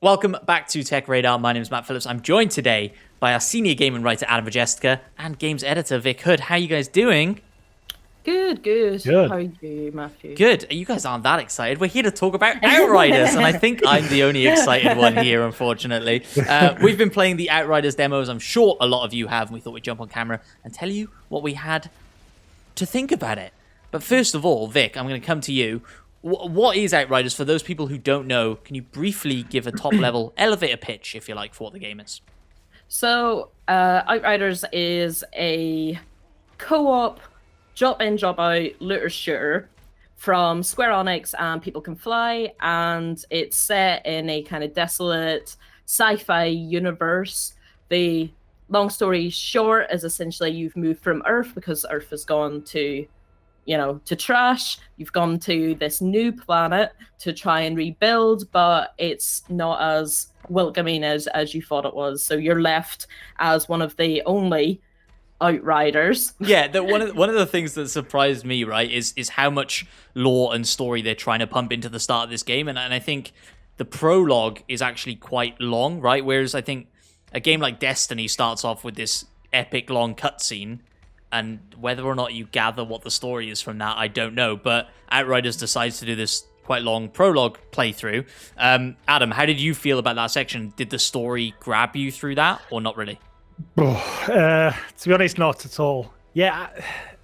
Welcome back to TechRadar. My name is Matt Phillips. I'm joined today by our senior gaming writer, Adam Majestica, and games editor, Vic Hood. How are you guys doing? Good. Good. How are you, Matthew? Good. You guys aren't that excited. We're here to talk about Outriders, and I think I'm the only excited one here, unfortunately. We've been playing the Outriders demos. I'm sure a lot of you have, and we thought we'd jump on camera and tell you what we had to think about it. But first of all, Vic, I'm going to come to you. What is Outriders? For those people who don't know, can you briefly give a top-level elevator pitch, if you like, for what the game is? So, Outriders is a co-op, drop-in, drop-out looter shooter from Square Enix and People Can Fly, and it's set in a kind of desolate sci-fi universe. The long story short is essentially you've moved from Earth because Earth has gone to trash. You've gone to this new planet to try and rebuild, but it's not as welcoming as you thought it was. So you're left as one of the only Outriders. Yeah, one of the things that surprised me, right, is how much lore and story they're trying to pump into the start of this game, and I think the prologue is actually quite long, right? Whereas I think a game like Destiny starts off with this epic long cutscene, and whether or not you gather what the story is from that, I don't know. But Outriders decides to do this quite long prologue playthrough. Adam, how did you feel about that section? Did the story grab you through that, or not really? To be honest, not at all. Yeah,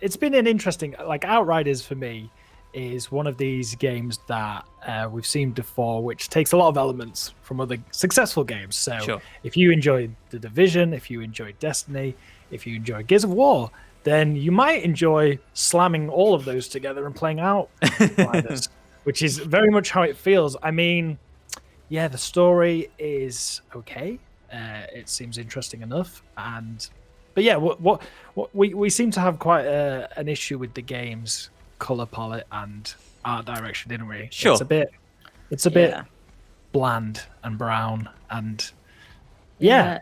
it's been an interesting... Outriders, for me, is one of these games that we've seen before, which takes a lot of elements from other successful games. So Sure. If you enjoyed The Division, if you enjoyed Destiny, if you enjoy Gears of War, then you might enjoy slamming all of those together and playing Outriders, which is very much how it feels. I mean, yeah, the story is okay. It seems interesting enough, but yeah, what we seem to have quite an issue with the game's color palette and art direction, didn't we? Sure. It's a bit bland and brown, and yeah,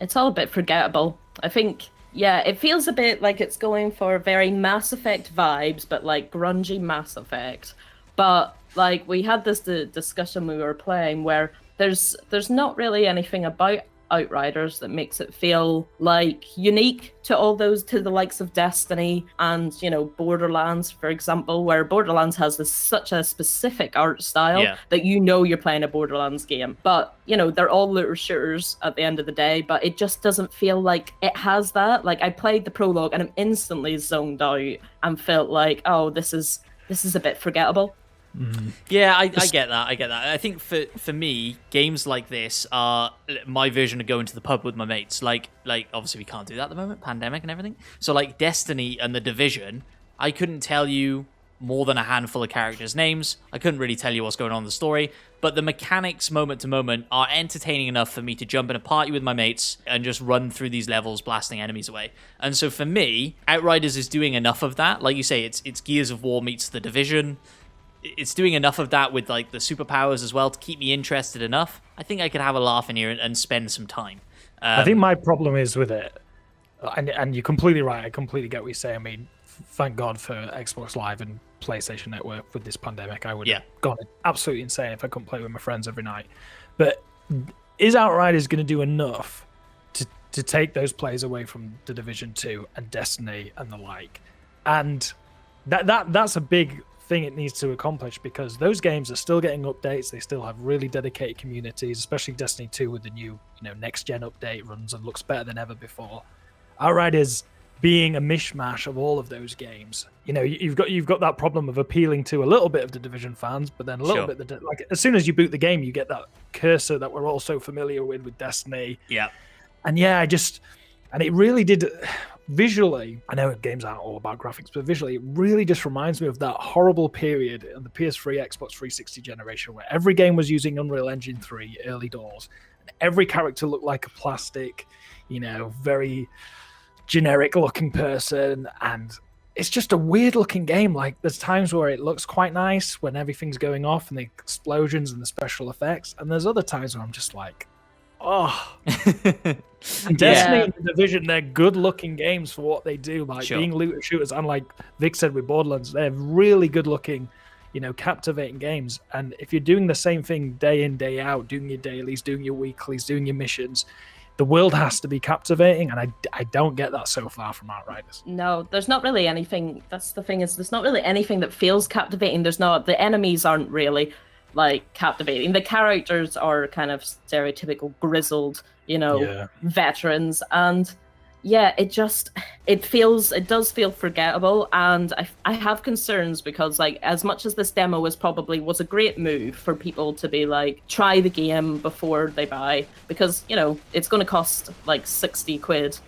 it's all a bit forgettable. I think. Yeah, it feels a bit like it's going for very Mass Effect vibes, but like grungy Mass Effect. But like we had this discussion we were playing where there's not really anything about Outriders that makes it feel like unique to the likes of Destiny and Borderlands, for example, where Borderlands has such a specific art style that you're playing a Borderlands game. But they're all looter shooters at the end of the day, but it just doesn't feel like it has that. Like I played the prologue and I'm instantly zoned out and felt like, oh, this is a bit forgettable. Mm-hmm. Yeah, I get that. I think for me, games like this are my version of going to the pub with my mates. Like obviously we can't do that at the moment, pandemic and everything. So like Destiny and The Division, I couldn't tell you more than a handful of characters' names. I couldn't really tell you what's going on in the story, but the mechanics moment to moment are entertaining enough for me to jump in a party with my mates and just run through these levels blasting enemies away. And so for me, Outriders is doing enough of that. Like you say, it's Gears of War meets The Division. It's doing enough of that with like the superpowers as well to keep me interested enough. I think I could have a laugh in here and spend some time. I think my problem is with it, and you're completely right. I completely get what you say. I mean, thank God for Xbox Live and PlayStation Network with this pandemic. I would have gone absolutely insane if I couldn't play with my friends every night. But is Outriders going to do enough to take those players away from The Division 2 and Destiny and the like? And that's a big thing it needs to accomplish, because those games are still getting updates. They still have really dedicated communities, especially Destiny 2 with the new next gen update runs and looks better than ever before. Outriders being a mishmash of all of those games, you've got that problem of appealing to a little bit of the Division fans, but then a little bit like as soon as you boot the game you get that cursor that we're all so familiar with Destiny. And it really did visually. I know games aren't all about graphics, but visually it really just reminds me of that horrible period in the PS3, Xbox 360 generation where every game was using Unreal Engine 3 early doors, and every character looked like a plastic, very generic looking person, and it's just a weird looking game. Like there's times where it looks quite nice when everything's going off and the explosions and the special effects, and there's other times where I'm just like, oh. And Destiny and The Division, they're good-looking games for what they do, being looter shooters. And like Vic said with Borderlands, they're really good-looking, captivating games. And if you're doing the same thing day in, day out, doing your dailies, doing your weeklies, doing your missions, the world has to be captivating, and I don't get that so far from Outriders. No, there's not really anything. That's the thing, is there's not really anything that feels captivating. The enemies aren't really like captivating. The characters are kind of stereotypical grizzled, veterans, and it does feel forgettable. And I have concerns because, like, as much as this demo was a great move for people to be like, try the game before they buy, because it's going to cost like 60 quid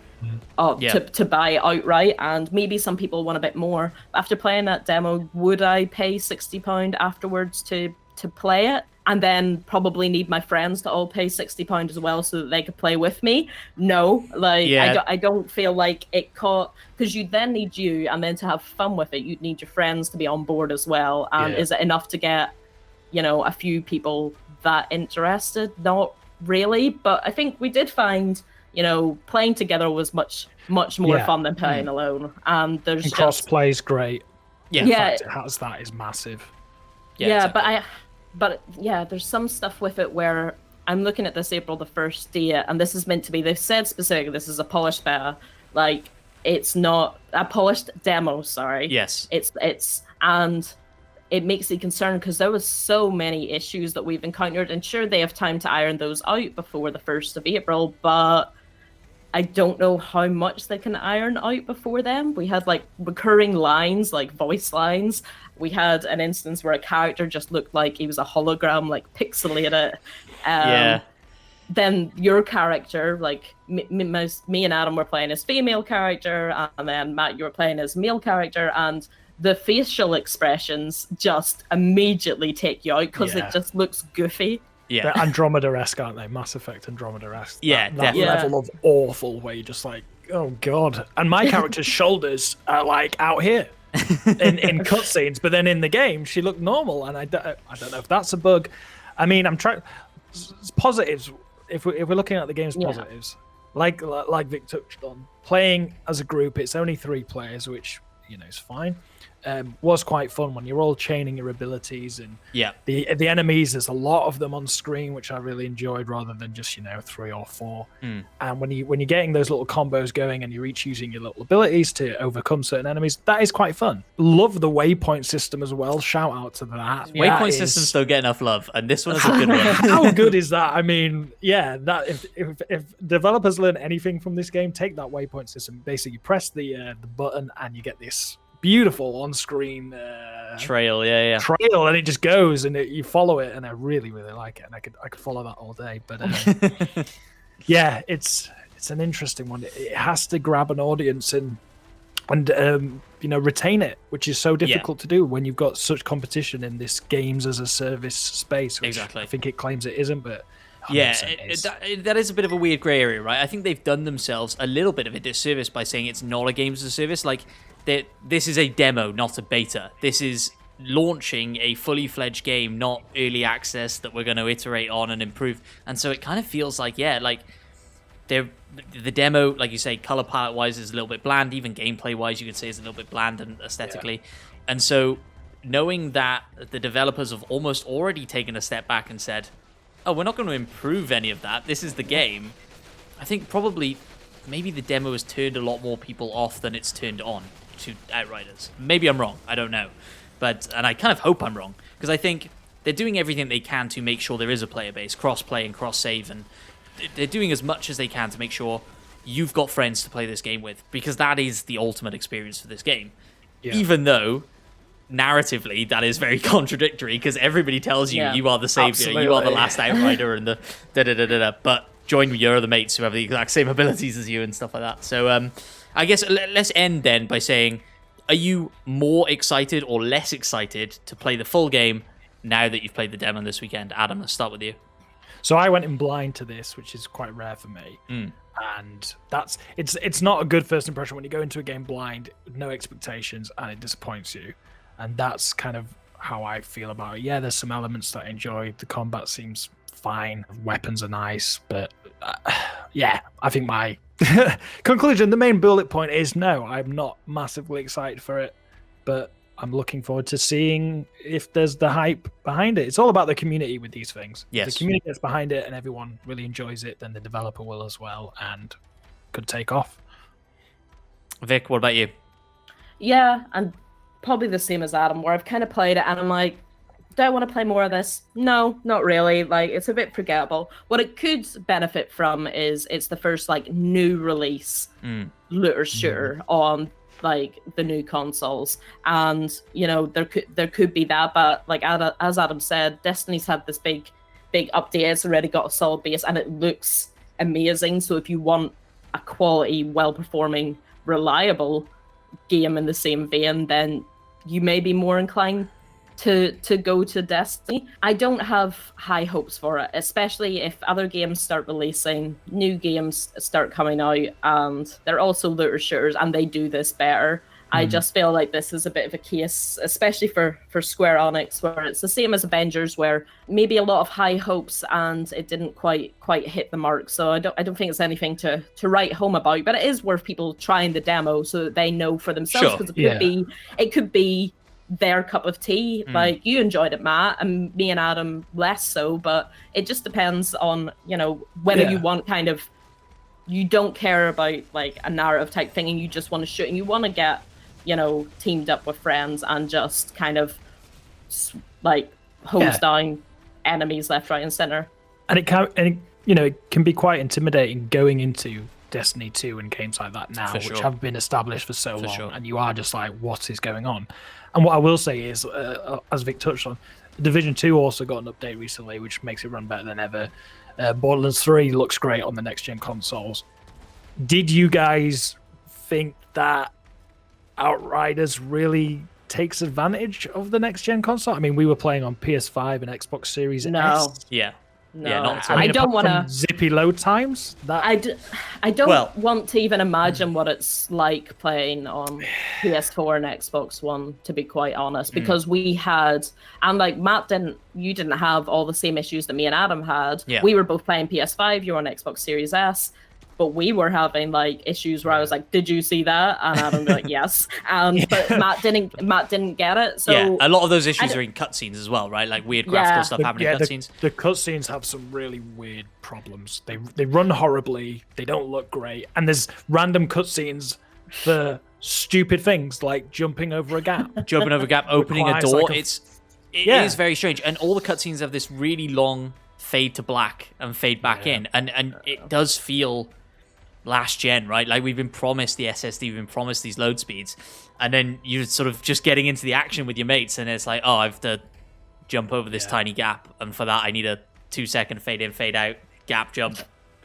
to buy outright, and maybe some people want a bit more. After playing that demo, would I pay £60 afterwards to play it, and then probably need my friends to all pay £60 as well so that they could play with me? No, I don't feel like it caught, because you'd then need and then to have fun with it, you'd need your friends to be on board as well. And is it enough to get, a few people that interested? Not really, but I think we did find, playing together was much more fun than playing alone. And cross-play is great. Yeah, the fact it has that is massive. Exactly. But there's some stuff with it where I'm looking at this April the 1st date, and this is meant to be, they've said specifically this is a polished beta. Like, it's not a polished demo, sorry. Yes. And it makes me concerned because there was so many issues that we've encountered, and sure, they have time to iron those out before the 1st of April, but I don't know how much they can iron out before then. We had like recurring lines, like voice lines. We had an instance where a character just looked like he was a hologram, like pixelated. Then your character, like me and Adam were playing as female character, and then Matt, you were playing as male character, and the facial expressions just immediately take you out because it just looks goofy. Yeah, they're Andromeda-esque, aren't they? Mass Effect Andromeda-esque. Yeah, that level of awful where you're just like, oh god. And my character's shoulders are like out here in cutscenes, but then in the game she looked normal, and I don't know if that's a bug. I mean, I'm trying positives. If we're looking at the game's positives, like Vic touched on, playing as a group, it's only 3 players, which is fine. Was quite fun when you're all chaining your abilities, and the enemies, there's a lot of them on screen, which I really enjoyed, rather than just 3 or 4. And when you're getting those little combos going and you're each using your little abilities to overcome certain enemies, that is quite fun. Love the Waypoint system as well. Shout out to that. Waypoint systems don't get enough love, and this one is a good one. How good is that? I mean, that if developers learn anything from this game, take that Waypoint system. Basically, you press the button and you get this beautiful on-screen trail, trail, and it just goes, and you follow it, and I really, really like it, and I could follow that all day. But it's an interesting one. It has to grab an audience and retain it, which is so difficult to do when you've got such competition in this games as a service space. Which exactly. I think it claims it isn't, but that is a bit of a weird grey area, right? I think they've done themselves a little bit of a disservice by saying it's not a games as a service. Like, this is a demo, not a beta. This is launching a fully fledged game, not early access that we're going to iterate on and improve. And so it kind of feels like, the demo, like you say, color palette wise is a little bit bland. Even gameplay wise, you could say is a little bit bland and aesthetically. And so knowing that the developers have almost already taken a step back and said, oh, we're not going to improve any of that. This is the game. I think probably maybe the demo has turned a lot more people off than it's turned on to Outriders. Maybe I'm wrong. I don't know. And I kind of hope I'm wrong, because I think they're doing everything they can to make sure there is a player base, cross-play and cross-save, and they're doing as much as they can to make sure you've got friends to play this game with, because that is the ultimate experience for this game. Yeah. Even though, narratively, that is very contradictory, because everybody tells you you are the savior, absolutely. You are the last Outrider, and the da-da-da-da-da, but join your other mates who have the exact same abilities as you and stuff like that. So I guess let's end then by saying, are you more excited or less excited to play the full game now that you've played the demo this weekend? Adam, let's start with you. So I went in blind to this, which is quite rare for me. And it's not a good first impression when you go into a game blind, no expectations, and it disappoints you. And that's kind of how I feel about it. Yeah, there's some elements that I enjoy. The combat seems fine. Weapons are nice, but I think my conclusion, the main bullet point is no, I'm not massively excited for it, but I'm looking forward to seeing if there's the hype behind it. It's all about the community with these things. Yes. If the community gets behind it and everyone really enjoys it, then the developer will as well and could take off. Vic, what about you? Yeah, and probably the same as Adam, where I've kind of played it and I'm like, do I want to play more of this? No, not really. Like, it's a bit forgettable. What it could benefit from is it's the first like new release looter shooter on like the new consoles, and there could be that, but like as Adam said, Destiny's had this big update. It's already got a solid base and it looks amazing. So if you want a quality, well-performing, reliable game in the same vein, then you may be more inclined to go to Destiny. I don't have high hopes for it, especially if other games start releasing, new games start coming out, and they're also looter shooters and they do this better. I just feel like this is a bit of a case, especially for Square Enix, where it's the same as Avengers, where maybe a lot of high hopes and it didn't quite hit the mark. So I don't think it's anything to write home about, but it is worth people trying the demo so that they know for themselves, because it could be their cup of tea. Like, you enjoyed it, Matt, and me and Adam less so, but it just depends on whether you want kind of, you don't care about like a narrative type thing and you just want to shoot and you want to get teamed up with friends and just kind of like hose down enemies left, right, and center. And it can be quite intimidating going into Destiny 2 and games like that now, which have been established for so long, and you are just like, what is going on? And what I will say is, as Vic touched on, Division 2 also got an update recently, which makes it run better than ever. Borderlands 3 looks great on the next-gen consoles. Did you guys think that Outriders really takes advantage of the next-gen console? I mean, we were playing on PS5 and Xbox Series S. Yeah. No, yeah, not at all. I don't want to zippy load times. I don't want to even imagine what it's like playing on PS4 and Xbox One, to be quite honest, because we had, and like Matt you didn't have all the same issues that me and Adam had. Yeah. We were both playing PS5, you were on Xbox Series S, but we were having like issues where I was like, "Did you see that?" And Adam would be like, "Yes," but Matt didn't get it. So yeah, a lot of those issues are in cutscenes as well, right? Like weird graphical stuff happening in cutscenes. The cutscenes have some really weird problems. They run horribly. They don't look great, and there's random cutscenes for stupid things like jumping over a gap, opening a door. It is very strange, and all the cutscenes have this really long fade to black and fade back in, and it does feel last gen, right? Like we've been promised the SSD, we've been promised these load speeds, and then you're sort of just getting into the action with your mates, and it's like, oh, I have to jump over this tiny gap, and for that I need a 2-second fade in, fade out, gap jump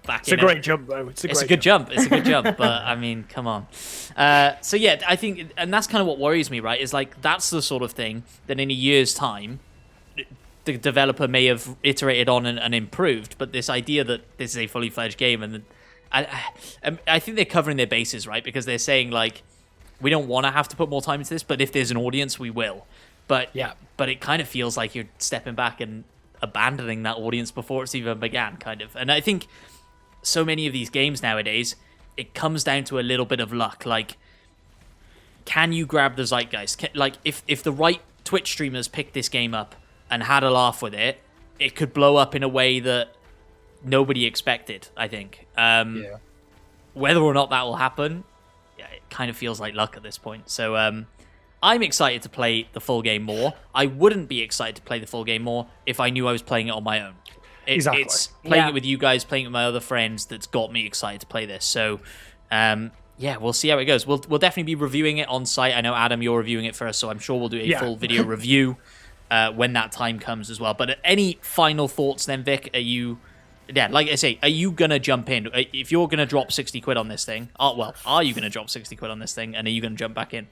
back in. It's a great jump, though. It's a good jump. It's a good jump, but I mean, come on. So yeah, I think, and that's kind of what worries me, right? Is like that's the sort of thing that in a year's time the developer may have iterated on and improved, but this idea that this is a fully fledged game, and I think they're covering their bases, right? Because they're saying, like, we don't want to have to put more time into this, but if there's an audience, we will. But it kind of feels like you're stepping back and abandoning that audience before it's even began, kind of. And I think so many of these games nowadays, it comes down to a little bit of luck. Like, can you grab the zeitgeist? Like, if the right Twitch streamers picked this game up and had a laugh with it, it could blow up in a way that nobody expected, I think. Whether or not that will happen, it kind of feels like luck at this point. So I'm excited to play the full game more. I wouldn't be excited to play the full game more if I knew I was playing it on my own. It's playing it with you guys, playing it with my other friends that's got me excited to play this. So we'll see how it goes. We'll definitely be reviewing it on site. I know, Adam, you're reviewing it first, so I'm sure we'll do a full video review when that time comes as well. But any final thoughts then, Vic? Like I say, are you going to jump in? If you're going to drop 60 quid on this thing, are you going to drop 60 quid on this thing, and are you going to jump back in?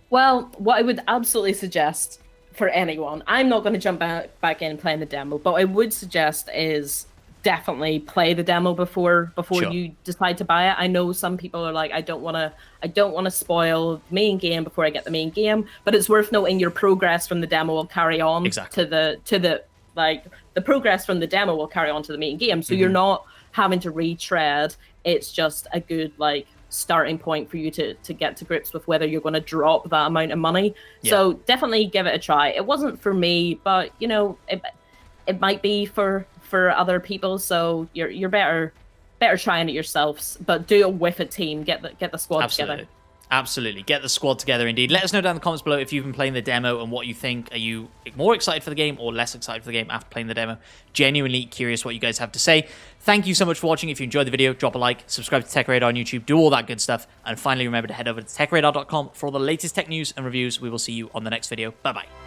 Well, what I would absolutely suggest for anyone, I'm not going to jump back in playing the demo, but I would suggest is definitely play the demo before you decide to buy it. I know some people are like, I don't want to spoil main game before I get the main game, but it's worth noting your progress from the demo will carry on to the like the progress from the demo will carry on to the main game, so you're not having to retread. It's just a good like starting point for you to get to grips with whether you're going to drop that amount of money. So definitely give it a try. It wasn't for me, but you know, it might be for other people. So you're better trying it yourselves, but do it with a team. Get the squad together. Absolutely. Get the squad together indeed. Let us know down in the comments below if you've been playing the demo and what you think. Are you more excited for the game or less excited for the game after playing the demo? Genuinely curious what you guys have to say. Thank you so much for watching. If you enjoyed the video, drop a like, subscribe to TechRadar on YouTube, do all that good stuff. And finally, remember to head over to techradar.com for all the latest tech news and reviews. We will see you on the next video. Bye-bye.